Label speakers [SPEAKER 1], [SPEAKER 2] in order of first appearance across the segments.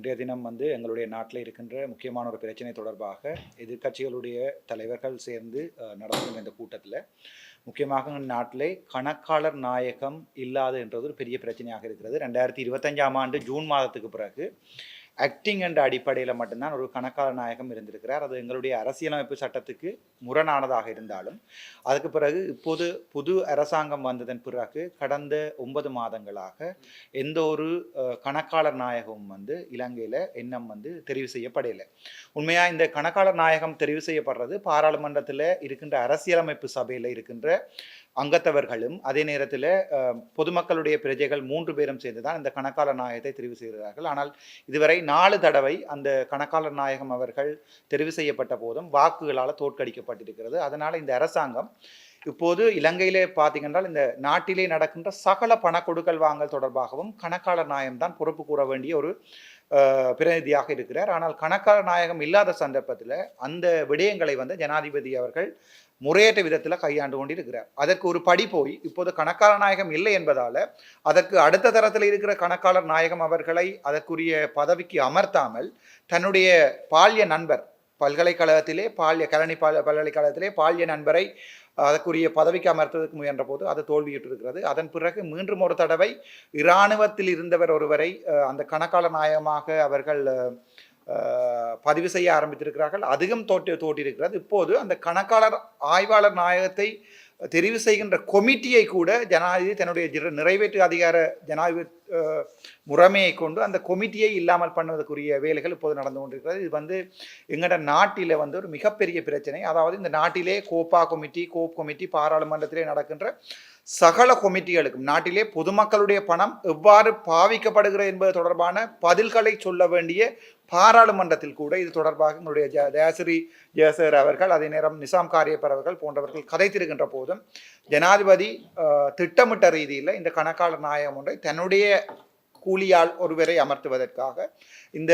[SPEAKER 1] இன்றைய தினம் எங்களுடைய நாட்டில் இருக்கின்ற முக்கியமான ஒரு பிரச்சனை தொடர்பாக எதிர்க்கட்சிகளுடைய தலைவர்கள் சேர்ந்து நடத்தும் இந்த கூட்டத்தில் முக்கியமாக நாட்டிலே கணக்காளர் நாயகம் இல்லாது என்றது ஒரு பெரிய பிரச்சனையாக இருக்கிறது. 2025ஆம் ஆண்டு ஜூன் மாதத்துக்கு பிறகு ஆக்டிங் என்ற அடிப்படையில் மட்டும்தான் ஒரு கணக்காளர் நாயகம் இருந்திருக்கிறார். அது எங்களுடைய அரசியலமைப்பு சட்டத்துக்கு முரணானதாக இருந்தாலும் அதுக்கு பிறகு இப்போது புது அரசாங்கம் வந்ததன் பிறகு கடந்த 9 மாதங்களாக எந்த ஒரு கணக்காளர் நாயகமும் இலங்கையில் இன்னும் தெரிவு செய்யப்படலை. உண்மையாக இந்த கணக்காளர் நாயகம் தெரிவு செய்யப்படுறது பாராளுமன்றத்தில் இருக்கின்ற அரசியலமைப்பு சபையில் இருக்கின்ற அங்கத்தவர்களும் அதே நேரத்தில் பொதுமக்களுடைய பிரஜைகள் 3 பேரும் சேர்ந்து தான் இந்த கணக்காளர் நாயகத்தை தெரிவு செய்கிறார்கள். ஆனால் இதுவரை 4 தடவை அந்த கணக்காளர் நாயகம் அவர்கள் தெரிவு செய்யப்பட்ட போதும் வாக்குகளால் தோற்கடிக்கப்பட்டிருக்கிறது. அதனால் இந்த அரசாங்கம் இப்போது இலங்கையிலே பார்த்தீங்கன்றால் இந்த நாட்டிலே நடக்கின்ற சகல பண கொடுக்கல் வாங்கல் தொடர்பாகவும் கணக்காளர் நாயகம் தான் பொறுப்பு கூற வேண்டிய ஒரு பிரதிநிதியாக இருக்கிறார். ஆனால் கணக்காளர் நாயகம் இல்லாத சந்தர்ப்பத்தில் அந்த விடயங்களை ஜனாதிபதி அவர்கள் முறையற்ற விதத்தில் கையாண்டு கொண்டிருக்கிறார். அதற்கு ஒரு படி போய் இப்போது கணக்காளர் நாயகம் இல்லை என்பதால் அதற்கு அடுத்த தரத்தில் இருக்கிற கணக்காளர் நாயகம் அவர்களை அதற்குரிய பதவிக்கு அமர்த்தாமல் தன்னுடைய பால்ய நண்பர் பல்கலைக்கழகத்திலே கலனி பல்கலைக்கழகத்திலே பால்ய நண்பரை அதற்குரிய பதவிக்கு அமர்த்ததுக்கு முயன்ற போது அது தோல்வியிட்டிருக்கிறது. அதன் பிறகு மீண்டும் ஒரு தடவை இராணுவத்தில் இருந்தவர் ஒருவரை அந்த கணக்காளர் நாயகமாக அவர்கள் பதிவு செய்ய ஆரம்பித்திருக்கிறார்கள். அதிகம் தோற்றிருக்கிறது. இப்போது அந்த கணக்காளர் ஆய்வாளர் நாயகத்தை தெரிவு செய்கின்ற கொமிட்டியை கூட ஜனாதிபதி தன்னுடைய நிறைவேற்று அதிகார ஜனாதிபதி முறைமையை கொண்டு அந்த கொமிட்டியை இல்லாமல் பண்ணுவதற்குரிய வேலைகள் இப்போது நடந்து கொண்டிருக்கிறது. இது எங்களோட நாட்டில் ஒரு மிகப்பெரிய பிரச்சனை. அதாவது இந்த நாட்டிலே கோப் கமிட்டி பாராளுமன்றத்திலே நடக்கின்ற சகல கொமிட்டிகளுக்கும் நாட்டிலே பொதுமக்களுடைய பணம் எவ்வாறு பாவிக்கப்படுகிறது என்பது தொடர்பான பதில்களை சொல்ல வேண்டிய பாராளுமன்றத்தில் கூட இது தொடர்பாக எங்களுடைய தயாசிரி ஜெயசேகர் அவர்கள் அதே நேரம் நிசாம் காரியப்பர் அவர்கள் போன்றவர்கள் கதைத்திருக்கின்ற போதும் ஜனாதிபதி திட்டமிட்ட ரீதியில் இந்த கணக்காளர் நாயகம் ஒன்றை தன்னுடைய கூலியால் ஒருவரை அமர்த்துவதற்காக இந்த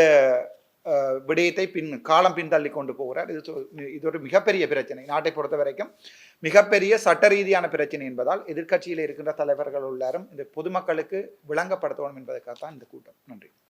[SPEAKER 1] விடயத்தை காலம் பின்தள்ளி கொண்டு போகிறார். இது ஒரு மிகப்பெரிய பிரச்சனை. நாட்டை பொறுத்த வரைக்கும் மிகப்பெரிய சட்ட ரீதியான பிரச்சனை என்பதால் எதிர்க்கட்சியில் இருக்கின்ற தலைவர்கள் எல்லாரும் இந்த பொதுமக்களுக்கு விளங்கப்படுத்தணும் என்பதற்காகத்தான் இந்த கூட்டம். நன்றி.